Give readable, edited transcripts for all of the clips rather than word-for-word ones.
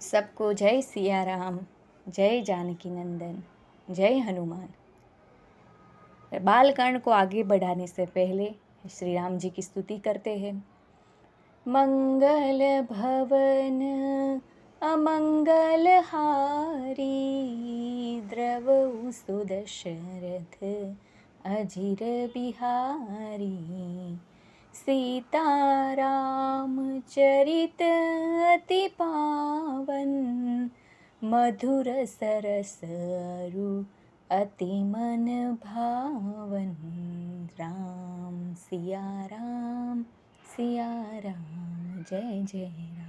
सबको जय सिया राम, जय जानकी नंदन, जय हनुमान। बालकांड को आगे बढ़ाने से पहले श्री राम जी की स्तुति करते हैं। मंगल भवन अमंगल हारी, द्रवहु सुदशरथ अजिर बिहारी। सीताराम चरित अति पावन, मधुर सरस अरु अति मन भावन। राम सिया राम, सिया राम जय जय राम।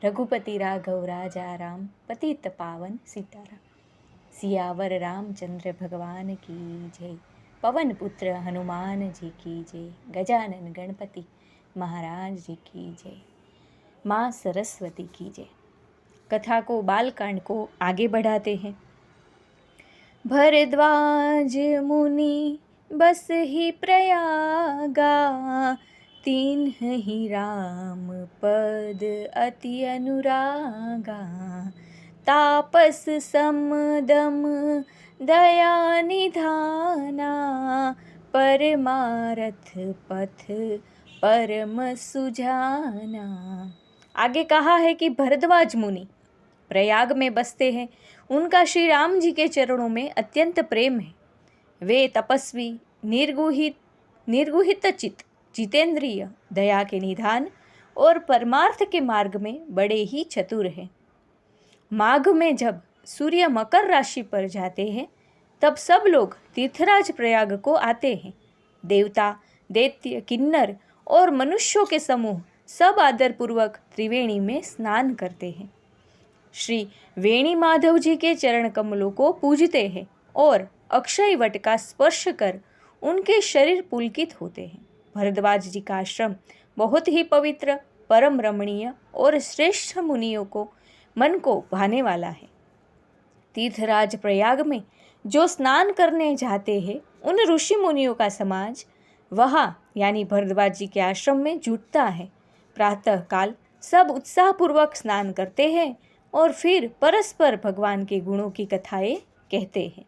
रघुपति राघव राजा राम, पतित पावन सीताराम। सियावर रामचंद्र भगवान की जय। पवन पुत्र हनुमान जी की जय। गजानन गणपति महाराज जी की जय। माँ सरस्वती की जय। कथा को, बालकांड को आगे बढ़ाते हैं। भरद्वाज मुनि बस ही प्रयागा, तिन्हि राम पद अति अनुरागा। तापस समदम दया निधाना, परमारथ पथ परम सुजाना। आगे कहा है कि भरद्वाज मुनि प्रयाग में बसते हैं। उनका श्री राम जी के चरणों में अत्यंत प्रेम है। वे तपस्वी, निर्गुहित चित्त, जितेंद्रिय, दया के निधान और परमार्थ के मार्ग में बड़े ही चतुर हैं। माघ में जब सूर्य मकर राशि पर जाते हैं, तब सब लोग तीर्थराज प्रयाग को आते हैं। देवता, दैत्य, किन्नर और मनुष्यों के समूह सब आदरपूर्वक त्रिवेणी में स्नान करते हैं। श्री वेणी माधव जी के चरण कमलों को पूजते हैं और अक्षय वट का स्पर्श कर उनके शरीर पुलकित होते हैं। भरद्वाज जी का आश्रम बहुत ही पवित्र, परम रमणीय और श्रेष्ठ मुनियों को मन को भाने वाला है। तीर्थराज प्रयाग में जो स्नान करने जाते हैं, उन ऋषि मुनियों का समाज वहाँ यानी भरद्वाज जी के आश्रम में जुटता है। प्रातः काल सब उत्साहपूर्वक स्नान करते हैं और फिर परस्पर भगवान के गुणों की कथाएं कहते हैं।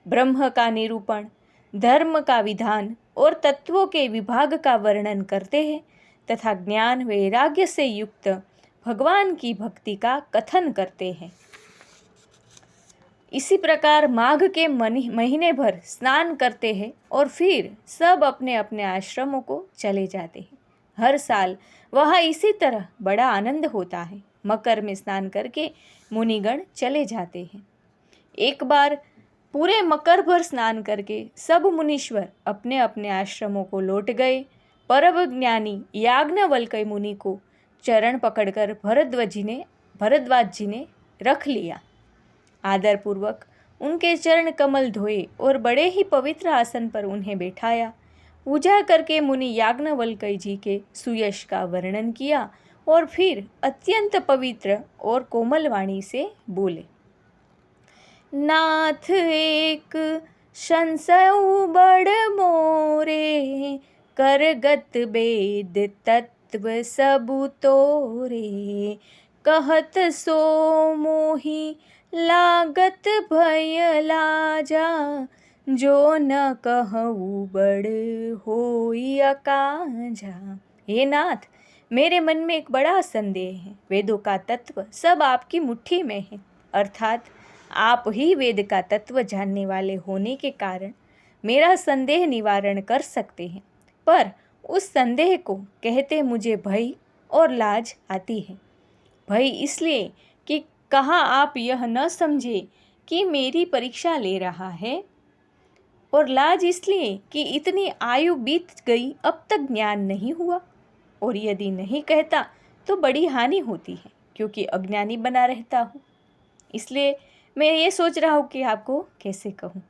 ब्रह्म का निरूपण, धर्म का विधान और तत्वों के विभाग का वर्णन करते हैं तथा ज्ञान वैराग्य से युक्त भगवान की भक्ति का कथन करते हैं। इसी प्रकार माघ के महीने भर स्नान करते हैं और फिर सब अपने अपने आश्रमों को चले जाते हैं। हर साल वह इसी तरह बड़ा आनंद होता है। मकर में स्नान करके मुनिगण चले जाते हैं। एक बार पूरे मकर भर स्नान करके सब मुनीश्वर अपने अपने आश्रमों को लौट गए। परम ज्ञानी याज्ञवल्क्य मुनि को चरण पकड़कर भरद्वाज जी ने रख लिया। आदरपूर्वक उनके चरण कमल धोए और बड़े ही पवित्र आसन पर उन्हें बैठाया। पूजा करके मुनि याज्ञवल्क्य जी के सुयश का वर्णन किया और फिर अत्यंत पवित्र और कोमल वाणी से बोले। नाथ एक संशय बड़ मोरे, करगत वेद तत्व सबु तोरे। कहत सो मोहि लागत भय लाजा, जो न कहूँ बड़ होई अकाजा। हे नाथ, मेरे मन में एक बड़ा संदेह है। वेदों का तत्व सब आपकी मुट्ठी में है, अर्थात आप ही वेद का तत्व जानने वाले होने के कारण मेरा संदेह निवारण कर सकते हैं। पर उस संदेह को कहते मुझे भय और लाज आती है। भय इसलिए कि कहाँ आप यह न समझे कि मेरी परीक्षा ले रहा है, और लाज इसलिए कि इतनी आयु बीत गई अब तक ज्ञान नहीं हुआ, और यदि नहीं कहता तो बड़ी हानि होती है क्योंकि अज्ञानी बना रहता हूँ। इसलिए मैं ये सोच रहा हूँ कि आपको कैसे कहूँ।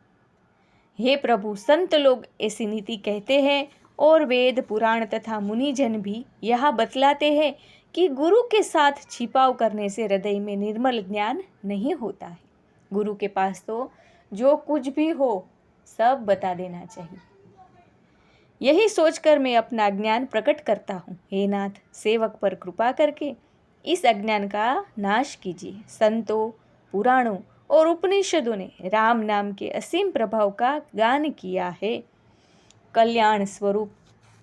हे प्रभु, संत लोग ऐसी नीति कहते हैं और वेद पुराण तथा मुनिजन भी यह बतलाते हैं कि गुरु के साथ छिपाव करने से हृदय में निर्मल ज्ञान नहीं होता है। गुरु के पास तो जो कुछ भी हो सब बता देना चाहिए। यही सोचकर मैं अपना ज्ञान प्रकट करता हूँ। हे नाथ, सेवक पर कृपा करके इस अज्ञान का नाश कीजिए। संतों, पुराणों और उपनिषदों ने राम नाम के असीम प्रभाव का गान किया है। कल्याण स्वरूप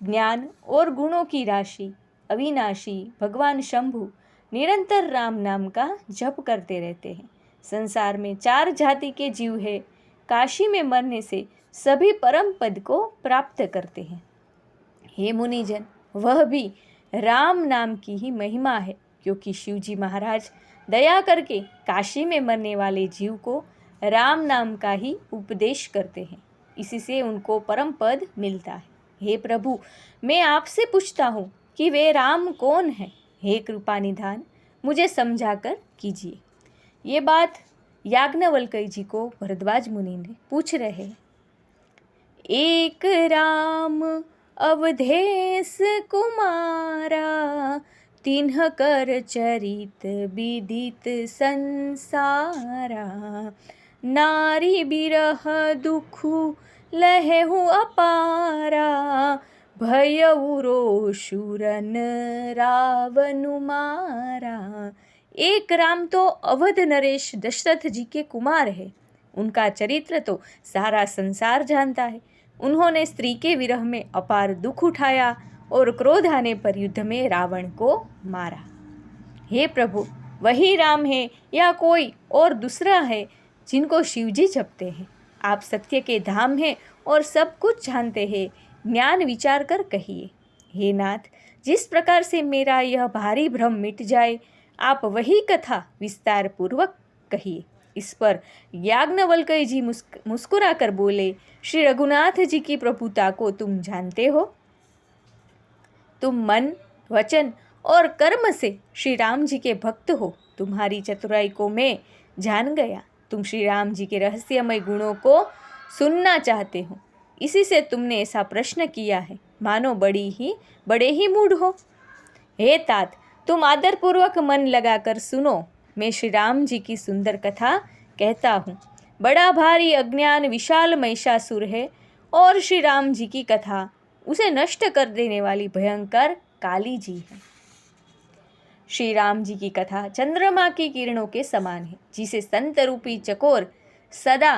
ज्ञान और गुणों की राशि अविनाशी भगवान शंभु निरंतर राम नाम का जप करते रहते हैं। संसार में 4 जाति के जीव है। काशी में मरने से सभी परम पद को प्राप्त करते हैं। हे मुनिजन, वह भी राम नाम की ही महिमा है, क्योंकि शिवजी महाराज दया करके काशी में मरने वाले जीव को राम नाम का ही उपदेश करते हैं। इसी से उनको परम पद मिलता है। हे प्रभु, मैं आपसे पूछता हूँ कि वे राम कौन हैं? हे कृपा निधान, मुझे समझाकर कीजिए। ये बात याज्ञवल्क्य जी को भरद्वाज मुनि ने पूछ रहे हैं। एक राम अवधेश कुमारा, तिन्ह कर चरित विदित संसारा। नारी बिरह दुखु लहेहु अपारा, भयउ रोषुरन रावनु मारा। एक राम तो अवध नरेश दशरथ जी के कुमार है। उनका चरित्र तो सारा संसार जानता है। उन्होंने स्त्री के विरह में अपार दुख उठाया और क्रोध आने पर युद्ध में रावण को मारा। हे प्रभु, वही राम है या कोई और दूसरा है जिनको शिवजी जपते हैं? आप सत्य के धाम हैं और सब कुछ जानते हैं, ज्ञान विचार कर कहिए। हे नाथ, जिस प्रकार से मेरा यह भारी भ्रम मिट जाए, आप वही कथा विस्तार पूर्वक कहिए। इस पर याज्ञवल्क्य जी मुस्कुरा कर बोले, श्री रघुनाथ जी की प्रभुता को तुम जानते हो। तुम मन, वचन और कर्म से श्री राम जी के भक्त हो। तुम्हारी चतुराई को मैं जान गया। तुम श्री राम जी के रहस्यमय गुणों को सुनना चाहते हो, इसी से तुमने ऐसा प्रश्न किया है, मानो बड़े ही मूढ़ हो। हे तात, तुम आदरपूर्वक मन लगाकर सुनो। मैं श्री राम जी की सुंदर कथा कहता हूँ। बड़ा भारी अज्ञान विशाल महिषासुर है और श्री राम जी की कथा उसे नष्ट कर देने वाली भयंकर काली जी है। श्री राम जी की कथा चंद्रमा की किरणों के समान है, जिसे संत रूपी चकोर सदा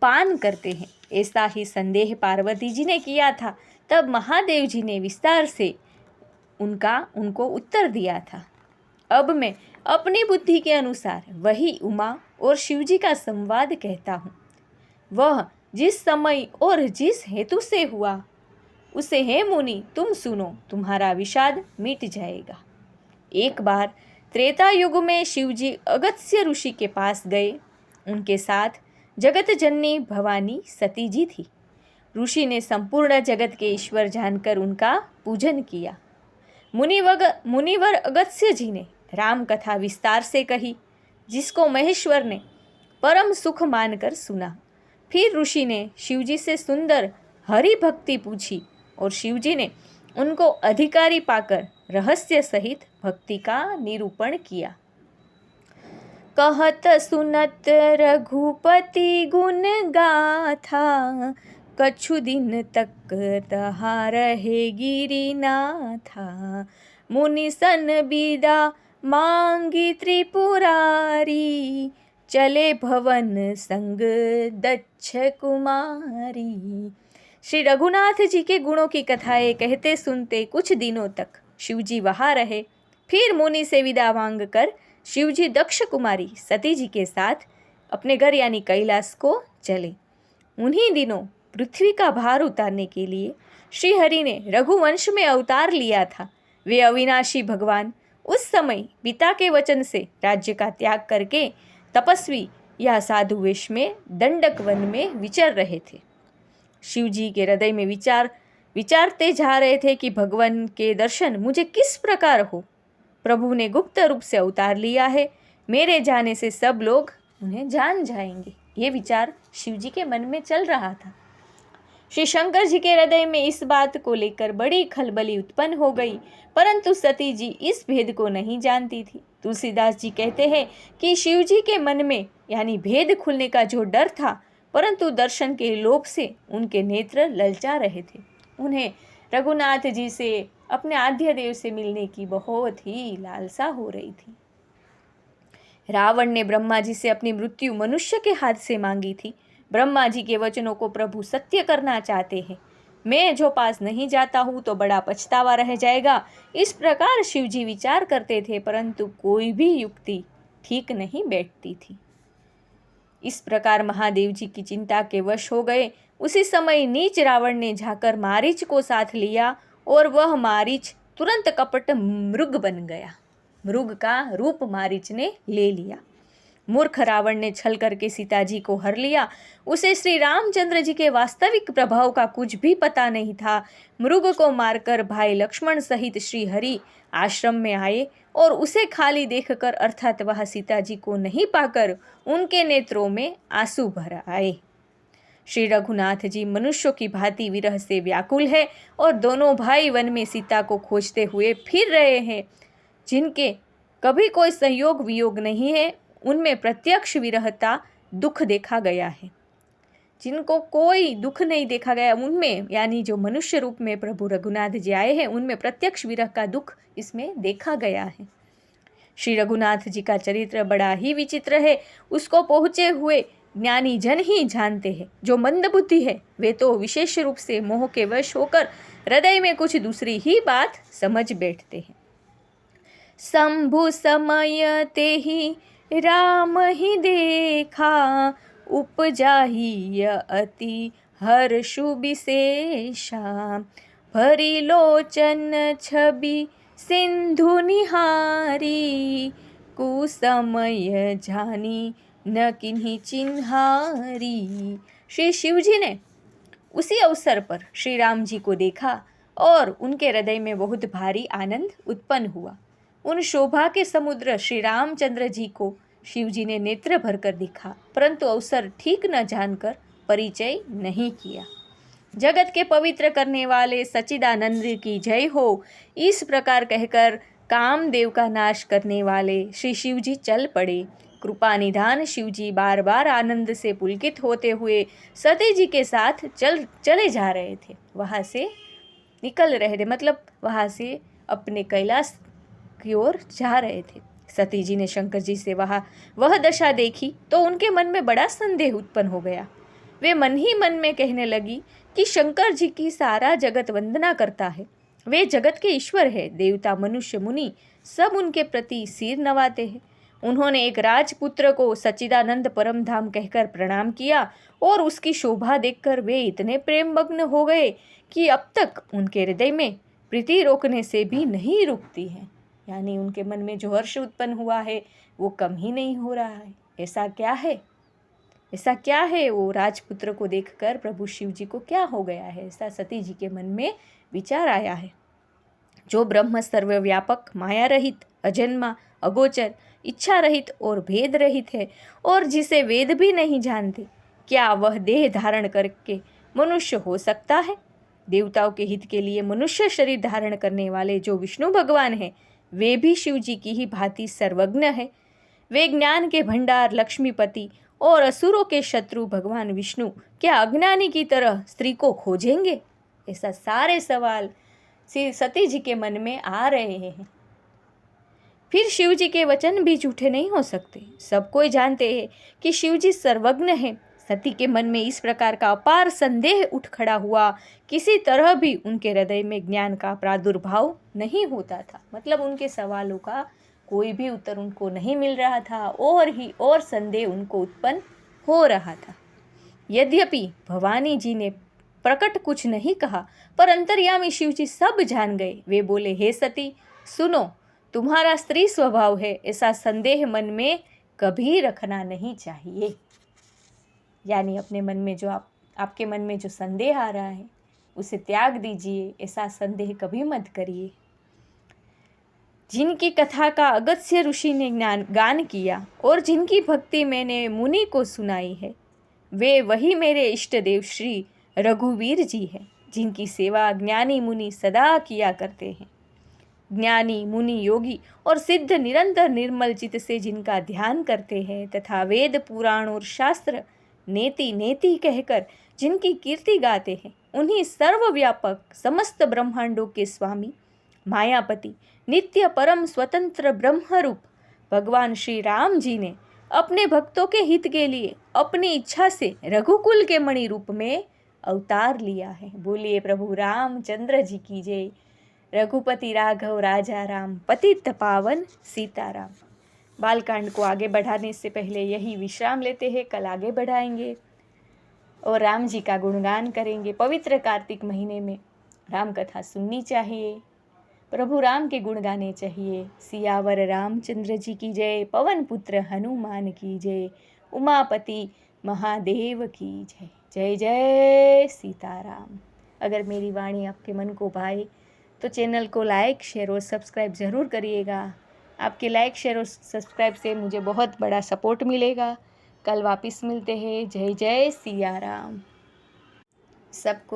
पान करते हैं। ऐसा ही संदेह पार्वती जी ने किया था। तब महादेव जी ने विस्तार से उनको उत्तर दिया था। अब मैं अपनी बुद्धि के अनुसार वही उमा और शिवजी का संवाद कहता हूँ। वह जिस समय और जिस हेतु से हुआ उसे हे मुनि तुम सुनो, तुम्हारा विषाद मिट जाएगा। एक बार त्रेता युग में शिवजी अगस्त्य ऋषि के पास गए। उनके साथ जगत जननी भवानी सती जी थी। ऋषि ने संपूर्ण जगत के ईश्वर जानकर उनका पूजन किया। मुनिवर अगस्त्य जी ने राम कथा विस्तार से कही, जिसको महेश्वर ने परम सुख मानकर सुना। फिर ऋषि ने शिवजी से सुंदर हरि भक्ति पूछी और शिवजी ने उनको अधिकारी पाकर रहस्य सहित भक्ति का निरूपण किया। कहत सुनत रघुपति गुण गाथा, कछु दिन तक तहा रहे गिरिनाथा। मुनि सन विदा मांगी त्रिपुरारी, चले भवन संग दक्ष कुमारी। श्री रघुनाथ जी के गुणों की कथाएं कहते सुनते कुछ दिनों तक शिवजी वहाँ रहे। फिर मुनि से विदा मांग कर शिवजी दक्ष कुमारी सती जी के साथ अपने घर यानी कैलाश को चले। उन्हीं दिनों पृथ्वी का भार उतारने के लिए श्री हरि ने रघुवंश में अवतार लिया था। वे अविनाशी भगवान उस समय पिता के वचन से राज्य का त्याग करके तपस्वी या साधु वेश में दंडक वन में विचर रहे थे। शिवजी के हृदय में विचारते जा रहे थे कि भगवान के दर्शन मुझे किस प्रकार हो। प्रभु ने गुप्त रूप से अवतार लिया है, मेरे जाने से सब लोग उन्हें जान जाएंगे। ये विचार शिवजी के मन में चल रहा था। श्री शंकर जी के हृदय में इस बात को लेकर बड़ी खलबली उत्पन्न हो गई, परंतु सती जी इस भेद को नहीं जानती थी। तुलसीदास जी कहते हैं कि शिवजी के मन में यानी भेद खुलने का जो डर था, परंतु दर्शन के लोभ से उनके नेत्र ललचा रहे थे। उन्हें रघुनाथ जी से अपने आद्य देव से मिलने की बहुत ही लालसा हो रही थी। रावण ने ब्रह्मा जी से अपनी मृत्यु मनुष्य के हाथ से मांगी थी। ब्रह्मा जी के वचनों को प्रभु सत्य करना चाहते हैं। मैं जो पास नहीं जाता हूँ तो बड़ा पछतावा रह जाएगा। इस प्रकार शिव जी विचार करते थे, परंतु कोई भी युक्ति ठीक नहीं बैठती थी। इस प्रकार महादेव जी की चिंता के वश हो गए। उसी समय नीच रावण ने जाकर मारीच को साथ लिया और वह मारीच तुरंत कपट मृग बन गया। मृग का रूप मारीच ने ले लिया। मूर्ख रावण ने छल करके सीता जी को हर लिया। उसे श्री रामचंद्र जी के वास्तविक प्रभाव का कुछ भी पता नहीं था। मृग को मारकर भाई लक्ष्मण सहित श्री हरि आश्रम में आए और उसे खाली देखकर, अर्थात वह सीता जी को नहीं पाकर, उनके नेत्रों में आंसू भर आए। श्री रघुनाथ जी मनुष्यों की भांति विरह से व्याकुल है और दोनों भाई वन में सीता को खोजते हुए फिर रहे हैं। जिनके कभी कोई संयोग वियोग नहीं है, उनमें प्रत्यक्ष विरहता दुख देखा गया है। जिनको कोई दुख नहीं देखा गया, उनमें, यानी जो मनुष्य रूप में प्रभु रघुनाथ जी आए हैं, उनमें प्रत्यक्ष विरह का दुख इसमें देखा गया है। श्री रघुनाथ जी का चरित्र बड़ा ही विचित्र है। उसको पहुँचे हुए ज्ञानी जन ही जानते हैं। जो मंदबुद्धि है वे तो विशेष रूप से मोह के वश होकर हृदय में कुछ दूसरी ही बात समझ बैठते हैं। शंभु समय ते ही राम ही देखा, उपजाहि अति हर्षु विशेषा। भरी लोचन छवि सिंधु निहारी, कुसमय जानी न किन्हीं चिन्हारी। श्री शिव जी ने उसी अवसर पर श्री राम जी को देखा और उनके हृदय में बहुत भारी आनंद उत्पन्न हुआ। उन शोभा के समुद्र श्री रामचंद्र जी को शिव जी ने नेत्र भरकर देखा, परंतु अवसर ठीक न जानकर परिचय नहीं किया। जगत के पवित्र करने वाले सच्चिदानंद की जय हो, इस प्रकार कहकर कामदेव का नाश करने वाले श्री शिव जी चल पड़े। कृपा निधान शिव जी बार बार आनंद से पुलकित होते हुए सती जी के साथ चले जा रहे थे। वहाँ से निकल रहे थे, मतलब वहाँ से अपने कैलाश की ओर जा रहे थे। सती जी ने शंकर जी से वह दशा देखी तो उनके मन में बड़ा संदेह उत्पन्न हो गया। वे मन ही मन में कहने लगी कि शंकर जी की सारा जगत वंदना करता है, वे जगत के ईश्वर है। देवता मनुष्य मुनि सब उनके प्रति सिर नवाते हैं। उन्होंने एक राजपुत्र को सच्चिदानंद परम धाम कहकर प्रणाम किया और उसकी शोभा देखकर वे इतने प्रेममग्न हो गए कि अब तक उनके हृदय में प्रीति रोकने से भी नहीं रुकती है। यानी उनके मन में जो हर्ष उत्पन्न हुआ है वो कम ही नहीं हो रहा है। ऐसा क्या है वो राजपुत्र को देखकर प्रभु शिव जी को क्या हो गया है, ऐसा सती जी के मन में विचार आया है। जो ब्रह्म सर्वव्यापक, माया रहित, अजन्मा, अगोचर, इच्छा रहित और भेद रहित है और जिसे वेद भी नहीं जानते, क्या वह देह धारण करके मनुष्य हो सकता है? देवताओं के हित के लिए मनुष्य शरीर धारण करने वाले जो विष्णु भगवान हैं, वे भी शिव जी की ही भांति सर्वज्ञ है। वे ज्ञान के भंडार, लक्ष्मीपति और असुरों के शत्रु भगवान विष्णु क्या अज्ञानी की तरह स्त्री को खोजेंगे? ऐसा सारे सवाल सती जी के मन में आ रहे हैं। फिर शिव जी के वचन भी झूठे नहीं हो सकते। सब कोई जानते हैं कि शिव जी सर्वज्ञ हैं। सती के मन में इस प्रकार का अपार संदेह उठ खड़ा हुआ, किसी तरह भी उनके हृदय में ज्ञान का प्रादुर्भाव नहीं होता था। मतलब उनके सवालों का कोई भी उत्तर उनको नहीं मिल रहा था और संदेह उनको उत्पन्न हो रहा था। यद्यपि भवानी जी ने प्रकट कुछ नहीं कहा, पर अंतर्यामी शिव जी सब जान गए। वे बोले, हे सती सुनो, तुम्हारा स्त्री स्वभाव है, ऐसा संदेह मन में कभी रखना नहीं चाहिए। यानी अपने मन में जो आपके मन में जो संदेह आ रहा है उसे त्याग दीजिए, ऐसा संदेह कभी मत करिए। जिनकी कथा का अगस्त्य ऋषि ने गान किया और जिनकी भक्ति मैंने मुनि को सुनाई है, वे वही मेरे इष्ट देव श्री रघुवीर जी हैं, जिनकी सेवा ज्ञानी मुनि सदा किया करते हैं। ज्ञानी मुनि योगी और सिद्ध निरंतर निर्मल चित्त से जिनका ध्यान करते हैं तथा वेद पुराण और शास्त्र नेति नेति कहकर जिनकी कीर्ति गाते हैं, उन्हीं सर्वव्यापक समस्त ब्रह्मांडों के स्वामी मायापति, नित्य परम स्वतंत्र ब्रह्मरूप भगवान श्री राम जी ने अपने भक्तों के हित के लिए अपनी इच्छा से रघुकुल के मणि रूप में अवतार लिया है। बोलिए प्रभु रामचंद्र जी की जय। रघुपति राघव राजा राम, पतित पावन सीताराम। बालकांड को आगे बढ़ाने से पहले यही विश्राम लेते हैं, कल आगे बढ़ाएंगे और राम जी का गुणगान करेंगे। पवित्र कार्तिक महीने में राम कथा सुननी चाहिए, प्रभु राम के गुण गाने चाहिए। सियावर रामचंद्र जी की जय, पवन पुत्र हनुमान की जय, उमापति महादेव की जय। जय जय सीताराम। अगर मेरी वाणी आपके मन को भाए तो चैनल को लाइक, शेयर और सब्सक्राइब ज़रूर करिएगा। आपके लाइक, शेयर और सब्सक्राइब से मुझे बहुत बड़ा सपोर्ट मिलेगा। कल वापस मिलते हैं। जय जय सिया राम। सबको